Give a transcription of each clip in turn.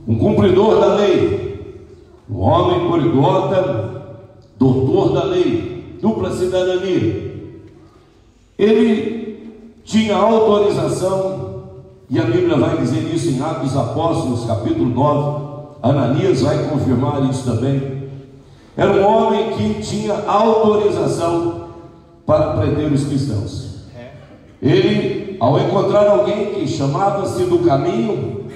um cumpridor da lei, um homem poliglota, doutor da lei, dupla cidadania. Ele tinha autorização, e a Bíblia vai dizer isso em Atos dos Apóstolos, capítulo 9. Ananias vai confirmar isso também. Era um homem que tinha autorização para prender os cristãos. Ele, ao encontrar alguém que chamava-se do caminho,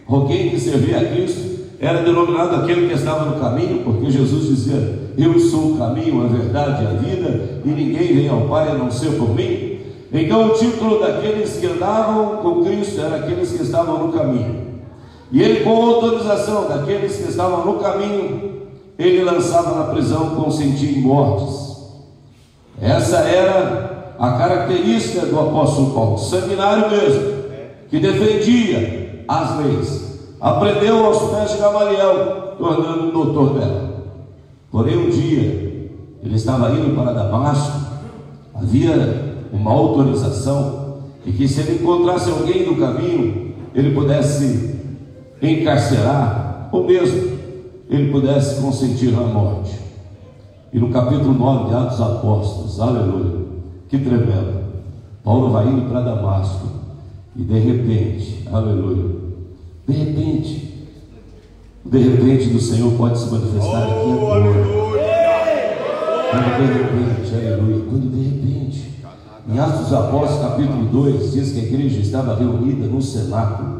alguém que servia a Cristo, era denominado aquele que estava no caminho, porque Jesus dizia: eu sou o caminho, a verdade e a vida, e ninguém vem ao Pai a não ser por mim. Então o título daqueles que andavam com Cristo era aqueles que estavam no caminho. E ele, com autorização daqueles que estavam no caminho, ele lançava na prisão, consentia em mortes. Essa era a característica do apóstolo Paulo, sanguinário mesmo, que defendia as leis. Aprendeu aos pés de Gamaliel, tornando um doutor dela. Porém, um dia, ele estava indo para Damasco. Havia uma autorização de que, se ele encontrasse alguém no caminho, ele pudesse encarcerar, ou mesmo ele pudesse consentir na morte. E no capítulo 9 de Atos dos Apóstolos, aleluia, que tremendo, Paulo vai indo para Damasco, e de repente, aleluia, de repente do Senhor pode se manifestar aqui agora. Quando de repente, aleluia, quando de repente, em Atos dos Apóstolos capítulo 2, diz que a igreja estava reunida no cenáculo.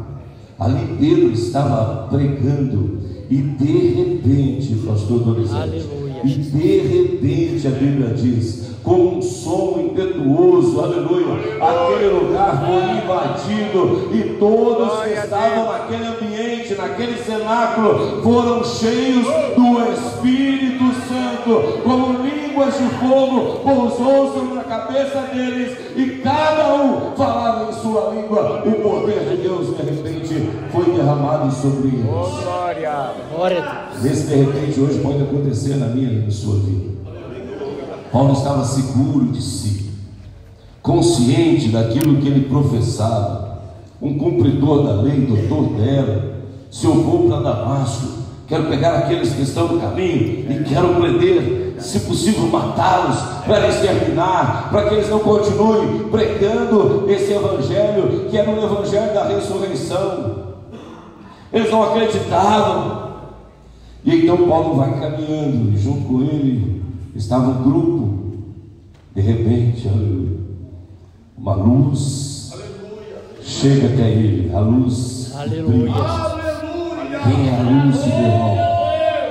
Ali Pedro estava pregando, e de repente, pastor Donizete, e de repente a Bíblia diz, com um som impetuoso, aleluia, aquele lugar foi invadido, e todos que estavam naquele ambiente, naquele cenáculo, foram cheios do Espírito Santo, como línguas de fogo pousou sobre a cabeça deles, e cada um falava em sua língua. O poder de Deus de repente foi derramado sobre eles. Glória, glória a Deus. Esse de repente hoje pode acontecer na minha e na sua vida. Paulo estava seguro de si, consciente daquilo que ele professava, um cumpridor da lei, doutor dela. Se eu vou para Damasco, quero pegar aqueles que estão no caminho e quero prender, se possível matá-los, para exterminar, para que eles não continuem pregando esse evangelho, que era um evangelho da ressurreição. Eles não acreditavam. E então Paulo vai caminhando, e junto com ele estava um grupo. De repente, aleluia, uma luz chega até ele, a luz brilha. Quem é a luz, meu irmão?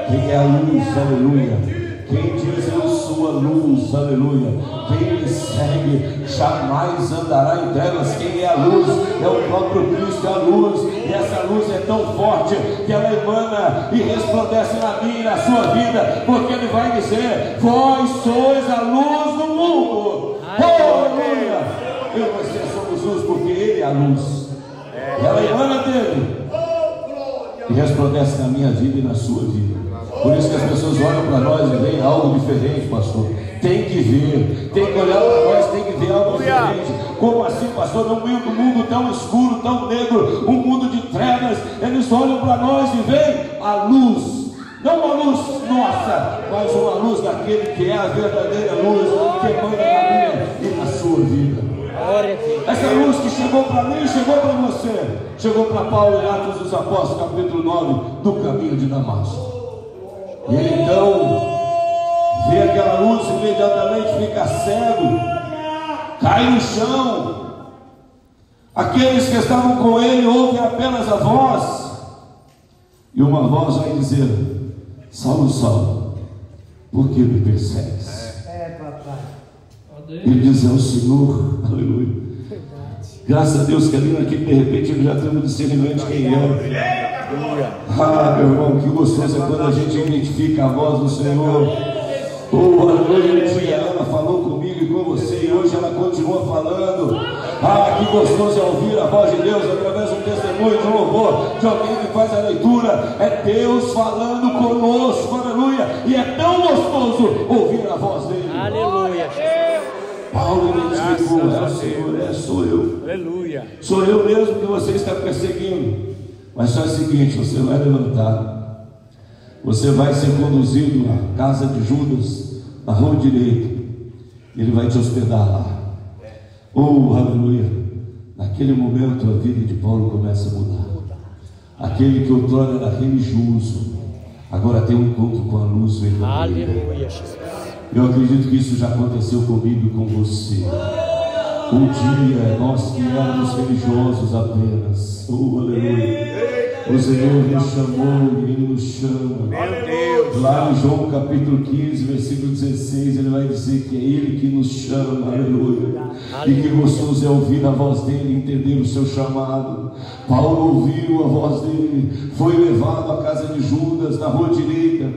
Quem é a luz, aleluia? Quem diz eu sou a luz, aleluia? Quem me segue jamais andará em trevas. Quem é a luz? É o próprio Cristo, é a luz. E essa luz é tão forte que ela emana e resplandece na minha e na sua vida, porque ele vai dizer: vós sois a luz do mundo. Aleluia! Eu e você somos luz, porque ele é a luz. Ela emana dele e resplandece na minha vida e na sua vida. Por isso que as pessoas olham para nós e veem algo diferente, pastor. Tem que ver, tem que olhar para nós, tem que ver algo diferente. Como assim, pastor? No meio do mundo tão escuro, tão negro, um mundo de trevas, eles olham para nós e veem a luz. Não uma luz nossa, mas uma luz daquele que é a verdadeira luz, que emana na minha e na sua vida. Essa luz que chegou para mim, chegou para você, chegou para Paulo em Atos dos Apóstolos, capítulo 9, do caminho de Damasco. E ele então vê aquela luz, imediatamente fica cego, cai no chão. Aqueles que estavam com ele ouvem apenas a voz, e uma voz vai dizer: Saulo, Saulo, por que me persegues? Ele diz: é o Senhor, aleluia. Graças a Deus que ali naquele de repente ele já tem um discernimento de quem é. Ah, meu irmão, que gostoso é quando a gente identifica a voz do Senhor. Oh, aleluia. Um dia ela falou comigo e com você, e hoje ela continua falando. Ah, que gostoso é ouvir a voz de Deus através de um testemunho, de um louvor, de alguém que faz a leitura. É Deus falando conosco, aleluia. E é tão gostoso ouvir a voz dele. Aleluia. Paulo identificou: é o Senhor, sou eu. Aleluia. Sou eu mesmo que você está perseguindo. Mas só é o seguinte: você vai levantar, você vai ser conduzido à casa de Judas, na rua direita, ele vai te hospedar lá. Oh, aleluia! Naquele momento a vida de Paulo começa a mudar. Aquele que outrora era religioso, agora tem um encontro com a luz verdadeira. Aleluia, Jesus. Eu acredito que isso já aconteceu comigo e com você. Um dia nós que éramos religiosos apenas, oh, aleluia, o Senhor nos chamou e Ele nos chama. Meu Deus. Lá em João capítulo 15, versículo 16, Ele vai dizer que é Ele que nos chama, aleluia. E que gostoso é ouvir a voz dEle, entender o seu chamado. Paulo ouviu a voz dEle, foi levado à casa de Judas, na rua direita.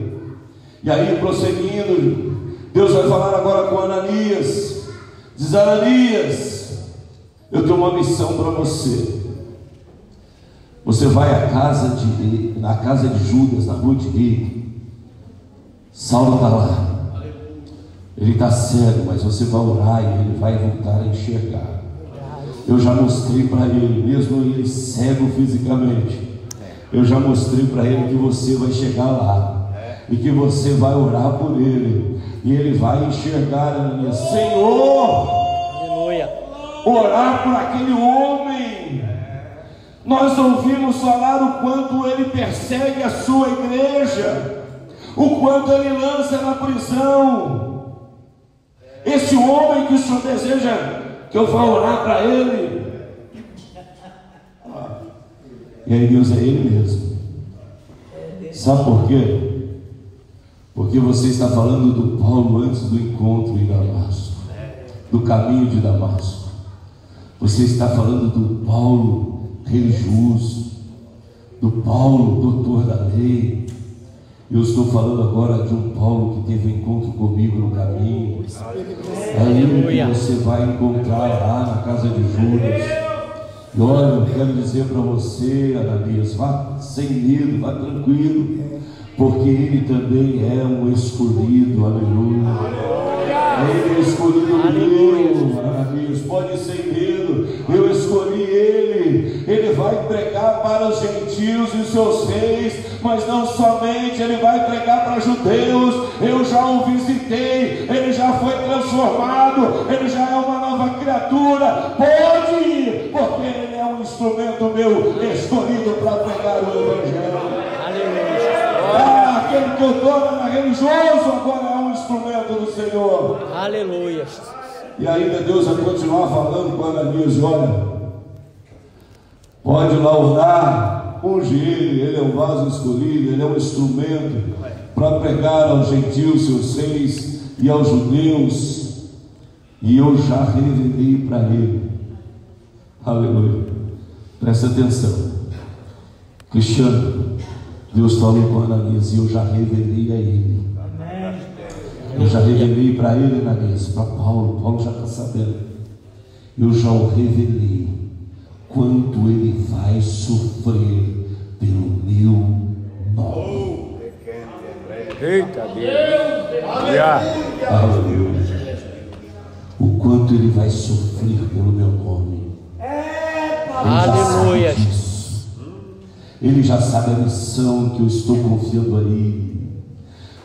E aí, prosseguindo, Deus vai falar agora com Ananias. Diz: Ananias, eu tenho uma missão para você. Você vai na casa de Judas, na rua direita. Saulo está lá. Ele está cego, mas você vai orar e ele vai voltar a enxergar. Eu já mostrei para ele, mesmo ele cego fisicamente, eu já mostrei para ele que você vai chegar lá e que você vai orar por ele. E ele vai enxergar, Ananias. Senhor, Aleluia. Orar por aquele homem. Nós ouvimos falar o quanto ele persegue a sua igreja, o quanto ele lança na prisão. Esse homem que o Senhor deseja que eu vá orar para ele. E aí Deus é Ele mesmo. Sabe por quê? Porque você está falando do Paulo antes do encontro em Damasco, do caminho de Damasco. Você está falando do Paulo religioso, do Paulo doutor da lei. Eu estou falando agora de um Paulo que teve encontro comigo no caminho. É ele que você vai encontrar lá na casa de Judas. E olha, eu quero dizer para você, Ananias, vá sem medo, vá tranquilo, porque ele também é um escolhido, aleluia. Ele é escolhido meu, Ananias, pode ser medo, eu escolhi ele. Ele vai pregar para os gentios e seus reis, mas não somente, ele vai pregar para judeus. Eu já o visitei, ele já foi transformado, ele já é uma nova criatura. Pode ir, porque ele é um instrumento meu, escolhido para pregar o evangelho. Aquele que outrora era religioso, agora é um instrumento do Senhor. Aleluia. E ainda Deus vai continuar falando com Ananias: olha, pode lá orar, unge ele é um vaso escolhido, ele é um instrumento para pregar aos gentios, seus reis, e aos judeus, e eu já revelei para ele. Aleluia. Presta atenção, Cristiano. Deus falou com Ananias e eu já revelei a ele. Eu já revelei para ele, Ananias, para Paulo. Paulo já está sabendo. Eu já o revelei quanto ele vai sofrer pelo meu nome. Eita Deus. Aleluia. O quanto ele vai sofrer pelo meu nome. Aleluia. Ele já sabe a missão que eu estou confiando a ele.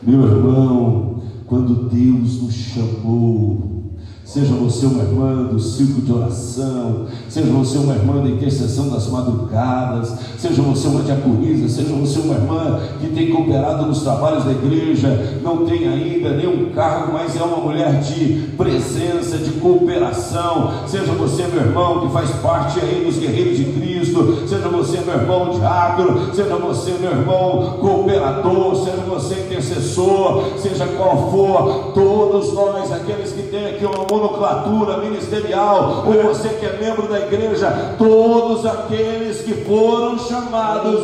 Meu irmão, quando Deus nos chamou, seja você uma irmã do círculo de oração, seja você uma irmã da intercessão das madrugadas, seja você uma diaconisa, seja você uma irmã que tem cooperado nos trabalhos da igreja, não tem ainda nenhum cargo, mas é uma mulher de presença, de cooperação, seja você, meu irmão, que faz parte aí dos guerreiros de Cristo, seja você, meu irmão, diácono, seja você, meu irmão, cooperador, seja você intercessor, seja qual for, todos nós, aqueles que têm aqui uma nomenclatura ministerial, ou você que é membro da igreja, todos aqueles que foram chamados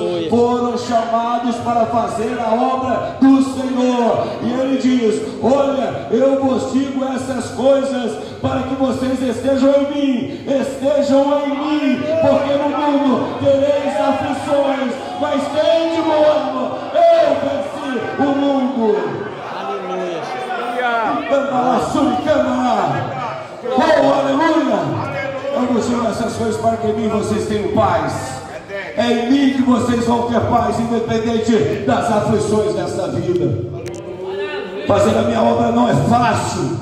para fazer a obra do Senhor. E ele diz: olha, eu vos digo essas coisas para que vocês estejam em mim, porque no mundo tereis aflições, mas tem de bom ânimo, eu venci o mundo. Oh, aleluia! Eu vos digo essas coisas para que em mim vocês tenham paz. É em mim que vocês vão ter paz, independente das aflições dessa vida. Fazer a minha obra não é fácil,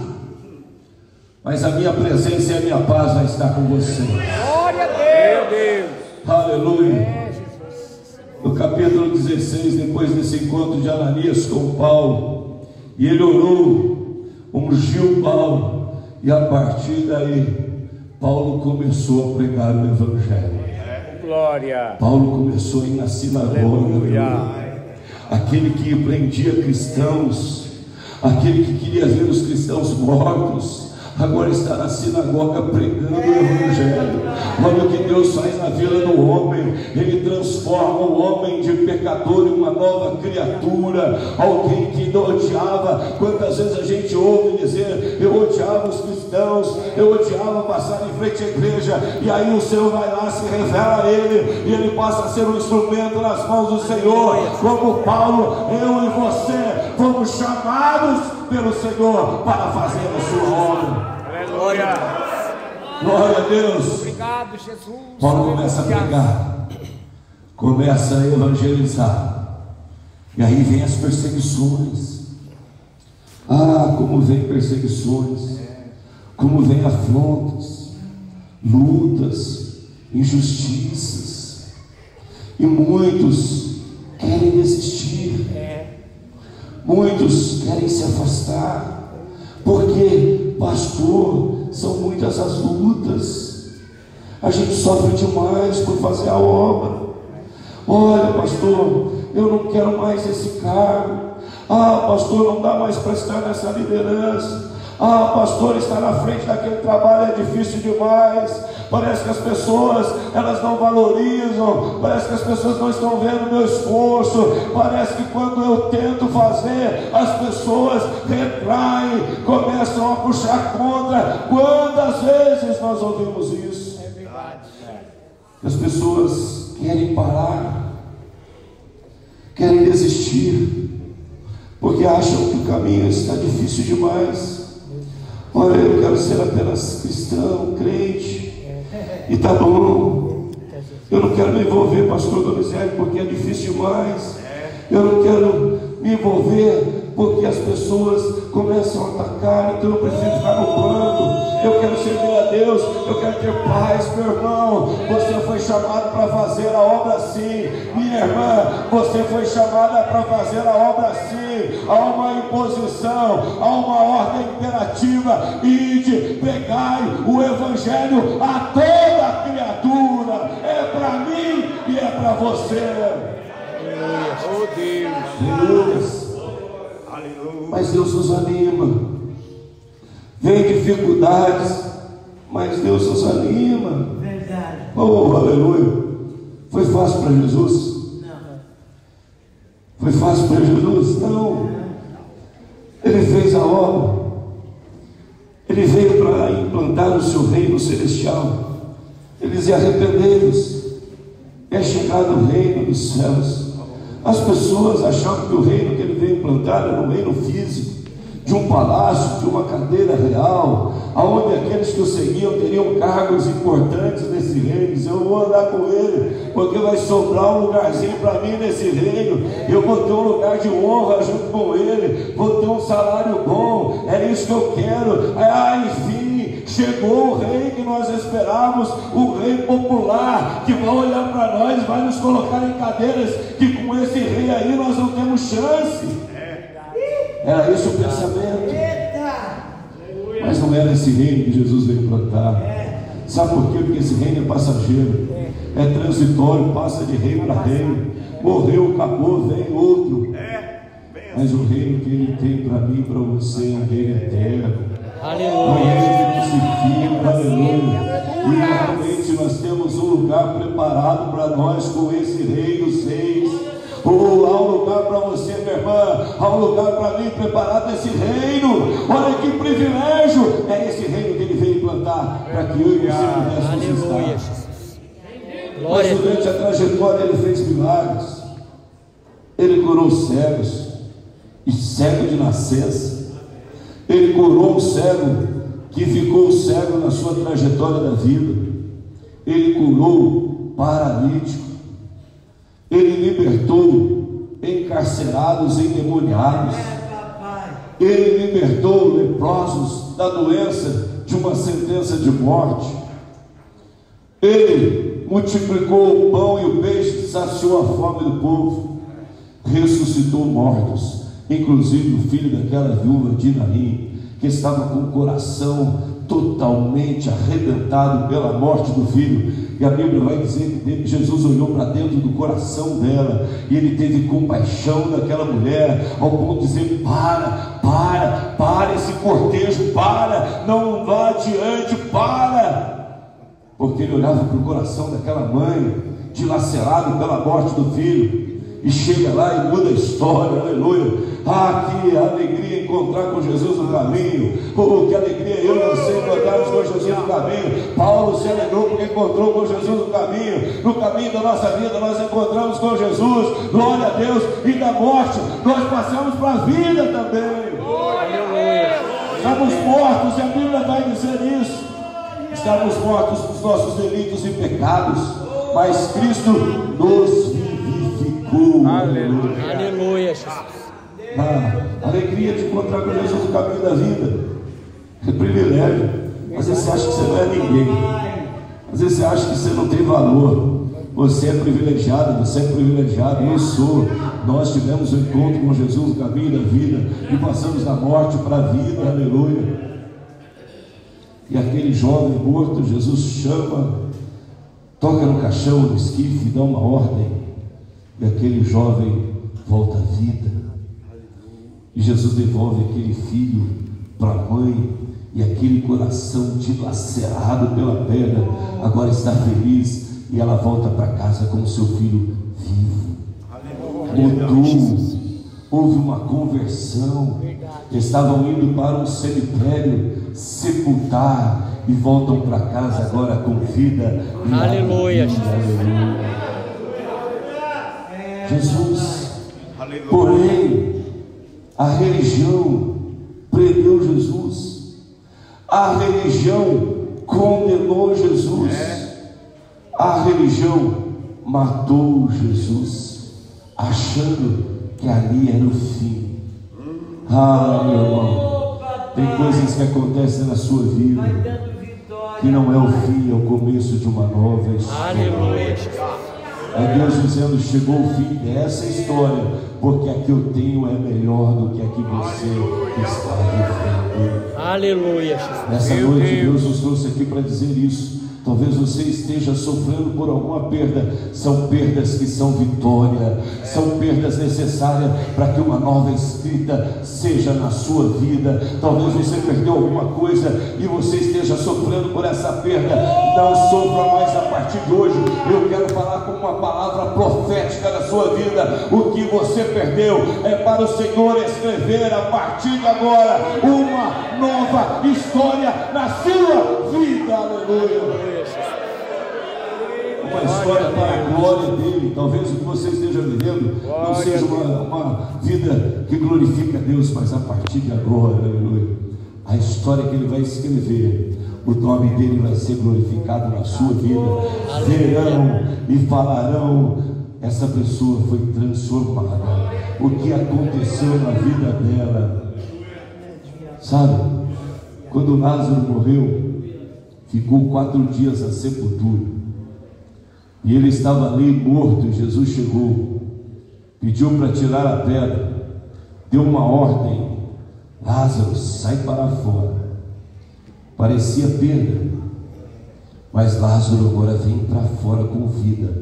mas a minha presença e a minha paz vai estar com vocês. Glória a Deus. Aleluia. No capítulo 16, depois desse encontro de Ananias com Paulo, e ele orou, ungiu Paulo, e a partir daí Paulo começou a pregar o Evangelho. Glória. Paulo começou a ir na sinagoga. Aleluia. Aquele que prendia cristãos, aquele que queria ver os cristãos mortos, agora está na sinagoga pregando o Evangelho. Olha o que Deus faz na vida do homem. Ele transforma o homem de pecador em uma nova criatura. Alguém que odiava. Quantas vezes a gente ouve dizer: eu odiava os cristãos, eu odiava passar em frente à igreja, e aí o Senhor vai lá, se revela a ele, e ele passa a ser um instrumento nas mãos do Senhor. Como Paulo, eu e você fomos chamados pelo Senhor para fazer a sua obra. Glória. Glória a Deus. Obrigado, Jesus. Paulo começa a pregar, começa a evangelizar, e aí vem as perseguições. Ah, como vem perseguições, como vem afrontas, lutas, injustiças, e muitos querem desistir, muitos querem se afastar, porque, pastor, são muitas as lutas, a gente sofre demais por fazer a obra. Olha, pastor, eu não quero mais esse cargo. Ah, pastor, não dá mais para estar nessa liderança. Ah, pastor, estar na frente daquele trabalho é difícil demais. Parece que as pessoas, elas não valorizam. Parece que as pessoas não estão vendo o meu esforço. Parece que quando eu tento fazer, as pessoas retraem, começam a puxar contra. Quantas vezes nós ouvimos isso? É verdade. As pessoas querem parar, querem desistir, porque acham que o caminho está difícil demais. Olha, eu quero ser apenas cristão, crente, e tá bom. Eu não quero me envolver, pastor Donizete, porque é difícil demais. Eu não quero me envolver porque as pessoas começam a atacar, então eu prefiro ficar no banco. Eu quero servir a Deus, eu quero ter paz. Meu irmão, você foi chamado para fazer a obra sim. Minha irmã, você foi chamada para fazer a obra sim. Há uma imposição, há uma ordem imperativa: ide, pregai o Evangelho a toda criatura. É para mim e é para você. Oh Deus. Deus. Mas Deus nos anima. Vem dificuldades, mas Deus nos anima. Verdade. Oh, aleluia. Foi fácil para Jesus? Não. Foi fácil para Jesus? Não. Ele fez a obra. Ele veio para implantar o seu reino celestial. Ele dizia: arrependei-vos, é chegado o reino dos céus. As pessoas achavam que o reino que ele veio implantar era um reino físico, de um palácio, de uma cadeira real, aonde aqueles que o seguiam teriam cargos importantes nesse reino. Eu vou andar com ele, porque vai sobrar um lugarzinho para mim nesse reino. Eu vou ter um lugar de honra junto com ele, vou ter um salário bom, é isso que eu quero. Enfim, chegou o rei que nós esperávamos, o rei popular, que vai olhar para nós, vai nos colocar em cadeiras, que com esse rei aí nós não temos chance. Era esse o pensamento. Mas não era esse reino que Jesus veio implantar. Sabe por quê? Porque esse reino é passageiro, é transitório, passa de reino para reino. Morreu, acabou, vem outro. Mas o reino que ele tem para mim e para você é um reino eterno. Aleluia. Aleluia. E realmente nós temos um lugar preparado para nós com esse rei dos reis. Há um lugar para você, minha irmã, há um lugar para mim preparado nesse reino. Olha que privilégio, é esse reino que ele veio implantar, para que eu e você pudéssemos estar. Mas durante a trajetória ele fez milagres. Ele curou cegos, e cego de nascença. Ele curou um cego que ficou cego na sua trajetória da vida. Ele curou paralítico. Ele libertou encarcerados, endemoniados. Ele libertou leprosos da doença de uma sentença de morte. Ele multiplicou o pão e o peixe, saciou a fome do povo, ressuscitou mortos, inclusive o filho daquela viúva de Naim, que estava com o coração totalmente arrebentado pela morte do filho. E a Bíblia vai dizer que Jesus olhou para dentro do coração dela e ele teve compaixão daquela mulher, ao ponto de dizer: para esse cortejo, não vá adiante, porque ele olhava para o coração daquela mãe, dilacerado pela morte do filho, e chega lá e muda a história. Aleluia. Que alegria encontrar com Jesus no caminho. Que alegria eu e você encontrarmos com Jesus no caminho. Paulo se alegrou porque encontrou com Jesus no caminho. No caminho da nossa vida nós encontramos com Jesus. Glória a Deus. E da morte nós passamos para a vida também. Estamos mortos, e a Bíblia vai dizer isso. Estamos mortos nos nossos delitos e pecados, mas Cristo nos vivificou. Aleluia. Aleluia. A alegria de encontrar com Jesus no caminho da vida é privilégio. Às vezes você acha que você não é ninguém, às vezes você acha que você não tem valor. Você é privilegiado, eu sou. Nós tivemos um encontro com Jesus no caminho da vida e passamos da morte para a vida. Aleluia. E aquele jovem morto, Jesus chama, toca no caixão, no esquife, dá uma ordem, e aquele jovem volta à vida. E Jesus devolve aquele filho para a mãe, e aquele coração dilacerado pela pedra agora está feliz, e ela volta para casa com o seu filho vivo. Mudou, houve uma conversão. Estavam indo para um cemitério sepultar e voltam para casa agora com vida. Aleluia. Jesus, porém, a religião prendeu Jesus, a religião condenou Jesus, a religião matou Jesus, achando que ali era o fim. Meu irmão, tem coisas que acontecem na sua vida que não é o fim, é o começo de uma nova história. É Deus dizendo: chegou o fim dessa história, porque a que eu tenho é melhor do que a que você está vivendo. Aleluia. Nessa noite Deus nos trouxe aqui para dizer isso. Talvez você esteja sofrendo por alguma perda. São perdas que são vitória, são perdas necessárias para que uma nova escrita seja na sua vida. Talvez você perdeu alguma coisa e você esteja sofrendo por essa perda. Não sofra mais a partir de hoje. Eu quero falar com uma palavra profética na sua vida. O que você perdeu é para o Senhor escrever a partir de agora uma nova história na sua vida. Aleluia. Uma história para a glória dele. Talvez o que você esteja vivendo não seja uma vida que glorifica a Deus, mas a partir de agora, aleluia, a história que ele vai escrever, o nome dele vai ser glorificado na sua vida. Verão e falarão: essa pessoa foi transformada. O que aconteceu na vida dela? Sabe, quando Lázaro morreu, ficou 4 dias na sepultura, e ele estava ali morto, e Jesus chegou, pediu para tirar a pedra, deu uma ordem: Lázaro, sai para fora. Parecia perda, mas Lázaro agora vem para fora com vida.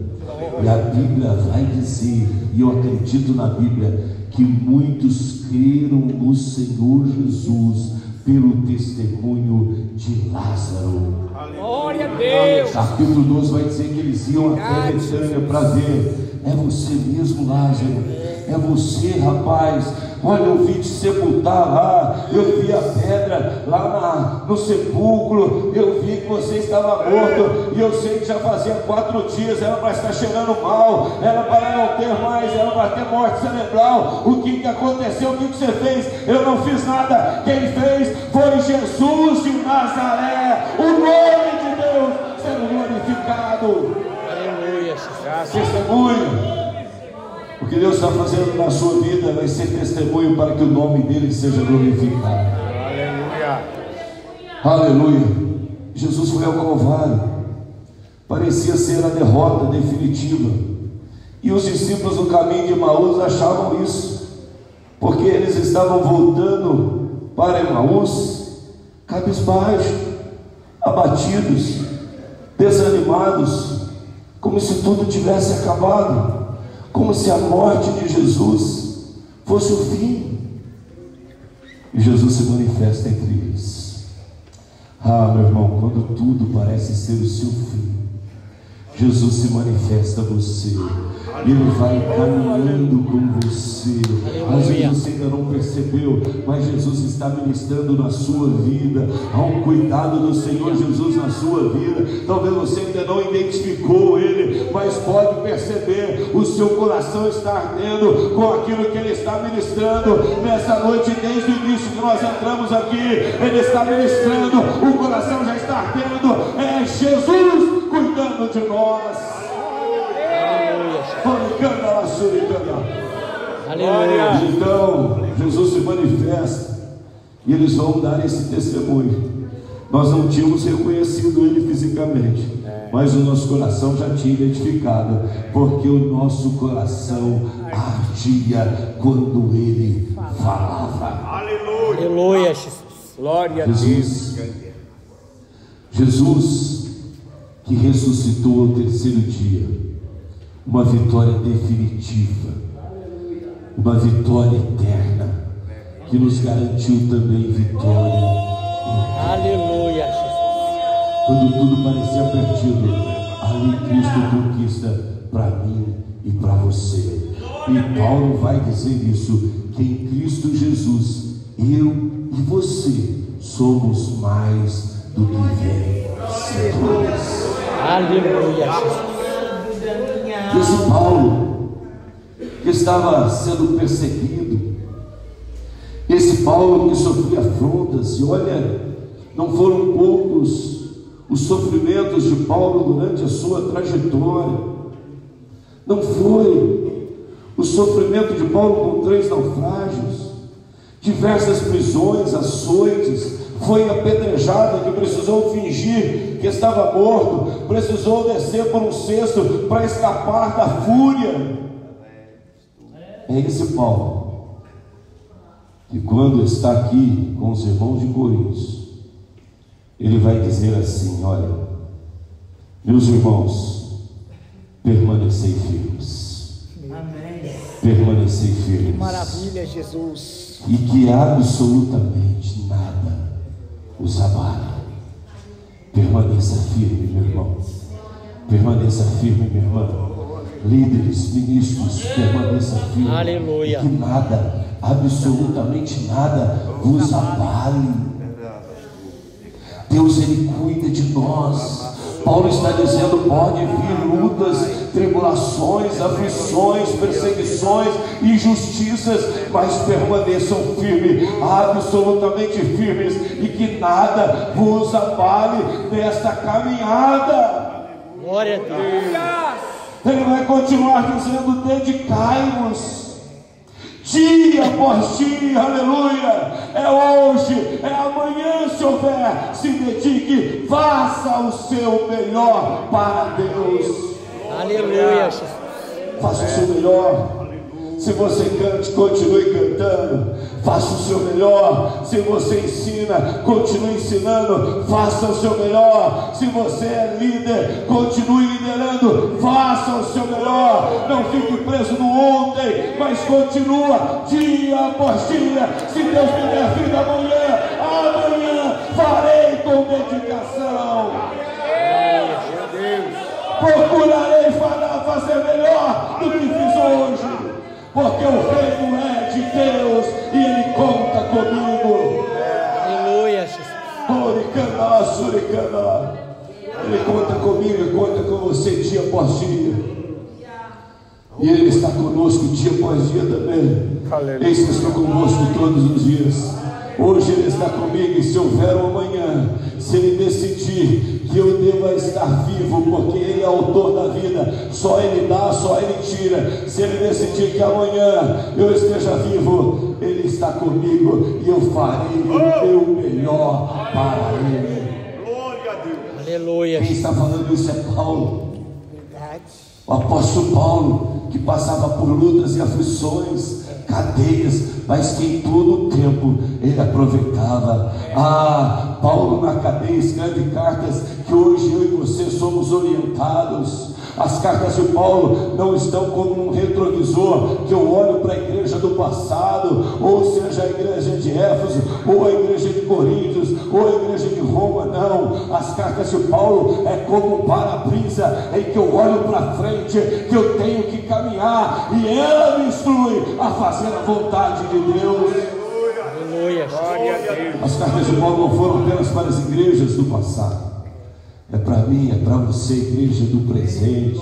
E a Bíblia vai dizer, e eu acredito na Bíblia, que muitos creram no Senhor Jesus pelo testemunho de Lázaro. Glória a Deus. Capítulo 12 vai dizer que eles iam até Betânia para ver. É você mesmo, Lázaro? É você, rapaz? Olha, eu vi te sepultar lá, eu vi a pedra lá no sepulcro, eu vi que você estava morto, e eu sei que já fazia 4 dias, era para estar cheirando mal, era para não ter mais, era para ter morte cerebral. O que aconteceu? O que você fez? Eu não fiz nada. Quem fez foi Jesus de Nazaré, o nome de Deus sendo glorificado. Aleluia. Testemunho. que Deus está fazendo na sua vida vai ser testemunho para que o nome dele seja glorificado. Aleluia. Aleluia. Jesus foi ao Calvário. Parecia ser a derrota definitiva. E os discípulos no caminho de Emaús achavam isso, porque eles estavam voltando para Emaús cabisbaixo, abatidos, desanimados, como se tudo tivesse acabado, como se a morte de Jesus fosse o fim. E Jesus se manifesta entre eles. Ah, meu irmão, quando tudo parece ser o seu fim, Jesus se manifesta a você. Ele vai caminhando com você. Às vezes você ainda não percebeu, mas Jesus está ministrando na sua vida. Há um cuidado do Senhor Jesus na sua vida. Talvez você ainda não identificou Ele, mas pode perceber, o seu coração está ardendo com aquilo que Ele está ministrando nessa noite. Desde o início que nós entramos aqui, Ele está ministrando, o coração já está ardendo. É Jesus cuidando de nós. Aleluia. Então Jesus se manifesta e eles vão dar esse testemunho. Nós não tínhamos reconhecido ele fisicamente, mas o nosso coração já tinha identificado, porque o nosso coração ardia quando ele falava. Aleluia. Aleluia, Jesus. Glória a Deus. Jesus que ressuscitou ao terceiro dia, uma vitória definitiva, uma vitória eterna, que nos garantiu também vitória. Aleluia, Jesus. Quando tudo parecia perdido, ali Cristo conquista para mim e para você. E Paulo vai dizer isso, que em Cristo Jesus, eu e você somos mais do que vencedores. Aleluia, Jesus. Esse Paulo que estava sendo perseguido, esse Paulo que sofria afrontas, e olha, não foram poucos os sofrimentos de Paulo durante a sua trajetória. Não foi o sofrimento de Paulo com 3 naufrágios, diversas prisões, açoites, foi apedrejado, que precisou fingir que estava morto, precisou descer por um cesto para escapar da fúria. É esse Paulo que, quando está aqui com os irmãos de Coríntios, ele vai dizer assim: olha, meus irmãos, permanecei firmes. Amém. Permanecei firmes. Maravilha, Jesus. E que absolutamente nada os abale. Permaneça firme, meu irmão. Permaneça firme, minha irmã. Líderes, ministros, permaneça firme. Aleluia. E que nada, absolutamente nada, vos abale. Deus, Ele cuida de nós. Paulo está dizendo: pode vir lutas, tribulações, aflições, perseguições, injustiças, mas permaneçam firmes, absolutamente firmes, e que nada vos abale nesta caminhada. Glória a Deus. Ele vai continuar dizendo: dedicai-vos dia após dia, aleluia. É hoje, é amanhã, se houver, se dedique, faça o seu melhor para Deus. Aleluia, Jesus. Faça o seu melhor. Se você cante, continue cantando, faça o seu melhor. Se você ensina, continue ensinando, faça o seu melhor. Se você é líder, continue liderando, faça o seu melhor. Não fique preso no ontem, mas continua dia após dia. Se Deus me der vida amanhã farei com dedicação. Procurarei fazer melhor do que fiz hoje, porque o reino é de Deus e Ele conta comigo. Aleluia, Jesus. Ele conta comigo e conta com você dia após dia. E Ele está conosco dia após dia também. Eis que estou conosco todos os dias. Hoje Ele está comigo, e se houver um amanhã, se Ele decidir que eu deva estar vivo, porque Ele é autor da vida, só Ele dá, só Ele tira. Se Ele decidir que amanhã eu esteja vivo, Ele está comigo, e eu farei o meu melhor para Ele. Glória a Deus. Aleluia. Quem está falando isso é Paulo, Verdade. o apóstolo Paulo, que passava por lutas e aflições, cadeias, mas que em todo o tempo ele aproveitava. Paulo na cadeia escreve cartas que hoje eu e você somos orientados. As cartas de Paulo não estão como um retrovisor que eu olho para a igreja do passado, ou seja, a igreja de Éfeso, ou a igreja de Coríntios, ou a igreja de Roma. Não, as cartas de Paulo é como um para-brisa em que eu olho para frente, que eu tenho que caminhar, e ela me instrui a fazer a vontade de Deus. Aleluia. Glória a Deus. As cartas de Paulo não foram apenas para as igrejas do passado, é para mim, é para você, igreja do presente.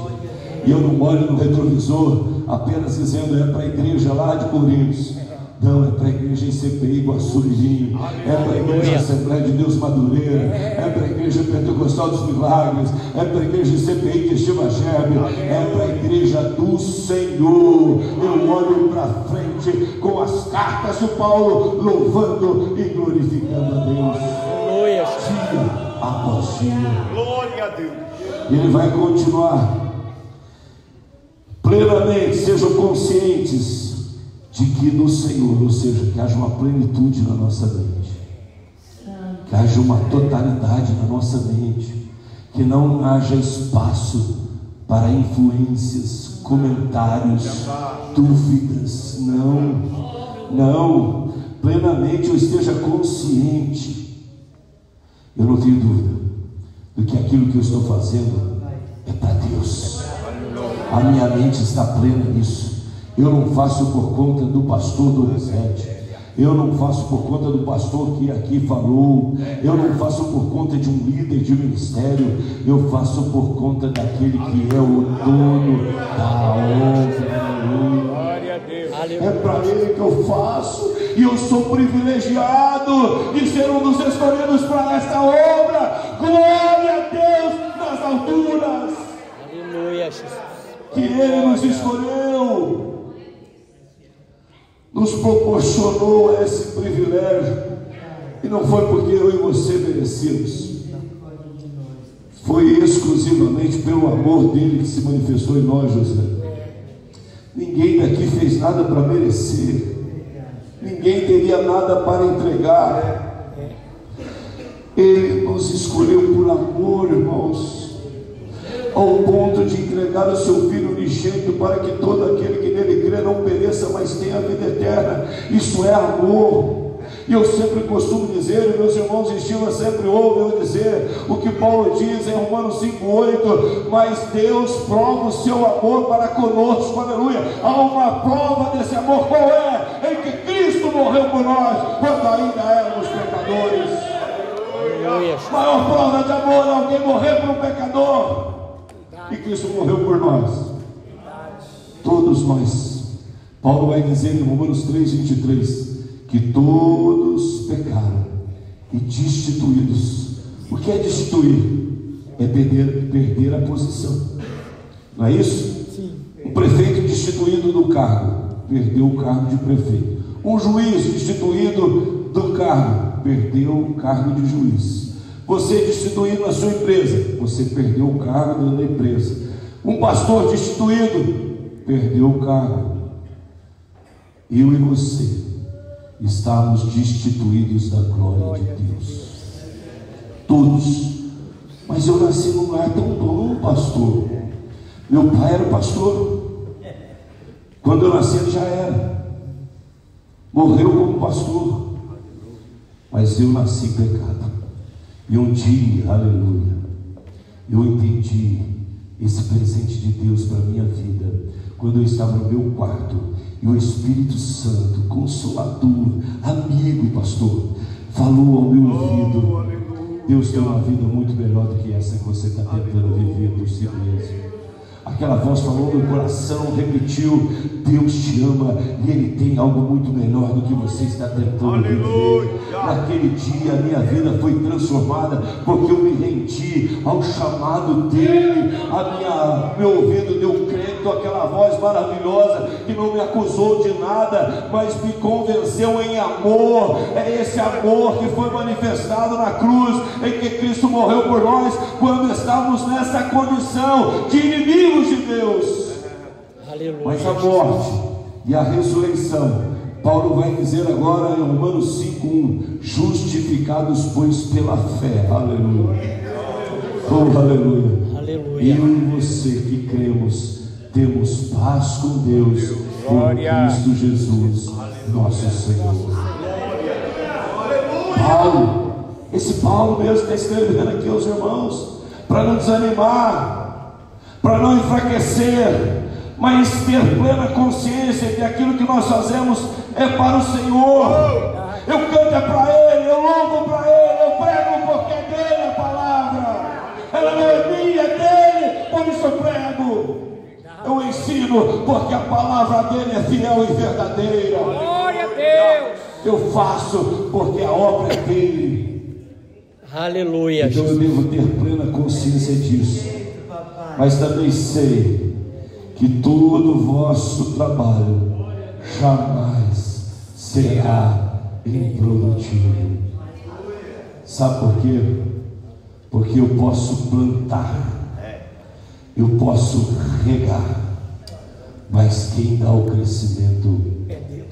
E eu não olho no retrovisor apenas dizendo é para a igreja lá de Coríntios. Não, é para a igreja em CPI Iguaçu-Mirim, é para a igreja Assembleia de Deus Madureira, é para a igreja Pentecostal dos Milagres, é para a igreja CPI Quiximagério, é para a igreja do Senhor. Eu olho para frente com as cartas de Paulo, louvando e glorificando a Deus. Aleluia. Dia após dia. Glória a Deus. E ele vai continuar. Plenamente sejam conscientes de que no Senhor, ou seja, que haja uma plenitude na nossa mente, que haja uma totalidade na nossa mente, que não haja espaço para influências, comentários, dúvidas. Não, plenamente eu esteja consciente. Eu não tenho dúvida do que aquilo que eu estou fazendo é para Deus. A minha mente está plena nisso. Eu não faço por conta do pastor Donizete, eu não faço por conta do pastor que aqui falou, eu não faço por conta de um líder de ministério, eu faço por conta daquele que é o dono da obra. Glória a Deus. É para Ele que eu faço, e eu sou privilegiado de ser um dos escolhidos para esta obra. Glória a Deus nas alturas. Aleluia, Jesus. Que Ele nos escolheu, nos proporcionou esse privilégio, e não foi porque eu e você merecemos, foi exclusivamente pelo amor dele que se manifestou em nós, José. Ninguém daqui fez nada para merecer, ninguém teria nada para entregar. Ele nos escolheu por amor, irmãos, ao ponto de entregar o seu Filho unigênito para que todo aquele que nele crê não pereça, mas tenha a vida eterna. Isso é amor. E eu sempre costumo dizer, e meus irmãos de estima sempre ouvem eu dizer o que Paulo diz em Romanos 5,8: mas Deus prova o seu amor para conosco, aleluia. Há uma prova desse amor, qual é? Em que Cristo morreu por nós, quando ainda éramos pecadores. Aleluia. Maior prova de amor é alguém morrer por um pecador, e Cristo morreu por nós, todos nós. Paulo vai dizer em Romanos 3,23 que todos pecaram e destituídos. O que é destituir? É perder a posição, não é isso? Sim. Um prefeito destituído do cargo, perdeu o cargo de prefeito. Um juiz destituído do cargo, perdeu o cargo de juiz. Você destituído na sua empresa, você perdeu o cargo dentro da empresa. Um pastor destituído, perdeu o cargo. Eu e você estamos destituídos da glória de Deus, todos. Mas eu nasci num lar tão bom, pastor. Meu pai era pastor, quando eu nasci ele já era, morreu como pastor, mas eu nasci em pecado. E um dia, aleluia, eu entendi esse presente de Deus para a minha vida, quando eu estava no meu quarto, e o Espírito Santo, consolador, amigo, pastor, falou ao meu ouvido: Deus tem uma vida muito melhor do que essa que você está tentando viver por si mesmo. Aquela voz falou no meu coração, repetiu: Deus te ama e Ele tem algo muito melhor do que você está tentando viver. Naquele dia a minha vida foi transformada, porque eu me rendi ao chamado dEle. Meu ouvido deu crédito àquela voz maravilhosa que não me acusou de nada, mas me convenceu em amor. É esse amor que foi manifestado na cruz, em que Cristo morreu por nós, quando estávamos nessa condição de inimigos de Deus. Aleluia. Mas a morte e a ressurreição, Paulo vai dizer agora em Romanos 5:1, justificados pois pela fé. Aleluia. Oh, aleluia. Aleluia. Eu e você que cremos, temos paz com Deus por Cristo Jesus, nosso Senhor. Paulo, esse Paulo mesmo está escrevendo aqui aos irmãos, para não desanimar, para não enfraquecer, mas ter plena consciência que aquilo que nós fazemos é para o Senhor. Eu canto é para Ele, eu louvo para Ele, eu prego porque é dele a palavra. Ela não é minha, é dele, por isso eu prego. Eu ensino porque a palavra dele é fiel e verdadeira. Glória a Deus. Eu faço porque a obra é dele. Aleluia. Então eu devo ter plena consciência disso. Mas também sei que todo o vosso trabalho jamais será improdutivo. Sabe por quê? Porque eu posso plantar, eu posso regar, mas quem dá o crescimento é Ele.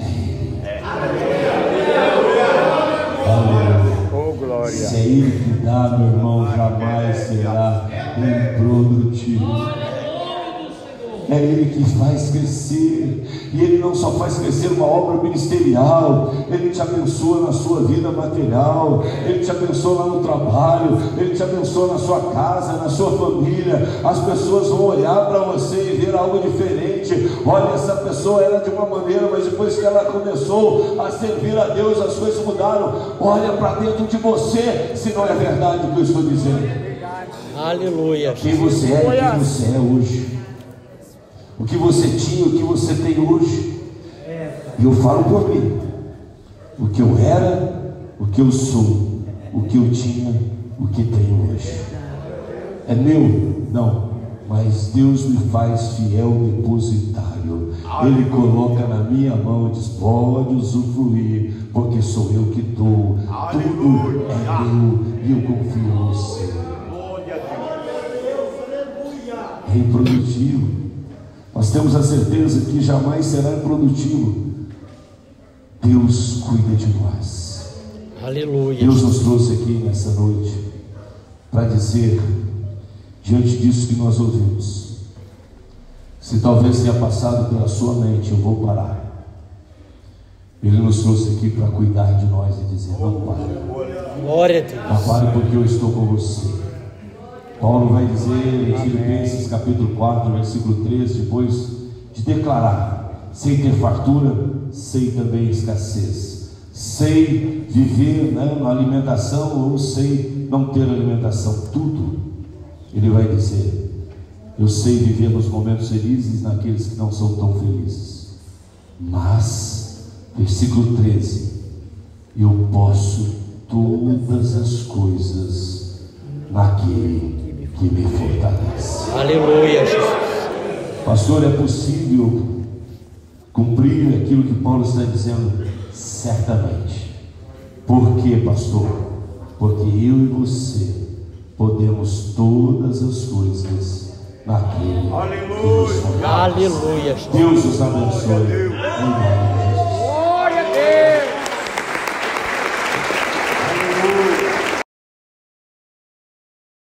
Oh, glória. Se é Ele que dá, meu irmão, jamais será improdutivo. É Ele que faz crescer, e Ele não só faz crescer uma obra ministerial, Ele te abençoa na sua vida material, Ele te abençoa lá no trabalho, Ele te abençoa na sua casa, na sua família. As pessoas vão olhar para você e ver algo diferente. Olha, essa pessoa era de uma maneira, mas depois que ela começou a servir a Deus, as coisas mudaram. Olha para dentro de você, se não é verdade o que eu estou dizendo. Aleluia. Quem você é e quem você é hoje, o que você tinha, o que você tem hoje. E eu falo por mim, o que eu era, o que eu sou, o que eu tinha, o que tenho hoje. É meu? Não, mas Deus me faz fiel depositário. Ele coloca na minha mão e diz: pode usufruir, porque sou eu que dou. Tudo é meu e eu confio em você. É improdutivo. Nós temos a certeza que jamais será improdutivo. Deus cuida de nós. Aleluia. Deus nos trouxe aqui nessa noite para dizer, diante disso que nós ouvimos, se talvez tenha passado pela sua mente, eu vou parar. Ele nos trouxe aqui para cuidar de nós e dizer: não pare. Glória a Deus. Não pare, porque eu estou com você. Paulo vai dizer em Filipenses capítulo 4, versículo 13, depois de declarar: sei ter fartura, sei também escassez, sei viver na alimentação ou sei não ter alimentação, tudo. Ele vai dizer: eu sei viver nos momentos felizes, naqueles que não são tão felizes, mas, versículo 13, eu posso todas as coisas naquele que me fortalece. Aleluia, Jesus. Pastor, é possível cumprir aquilo que Paulo está dizendo? Certamente. Por quê, pastor? Porque eu e você podemos todas as coisas naquele que nos fortalece. Aleluia, Jesus. Deus os abençoe.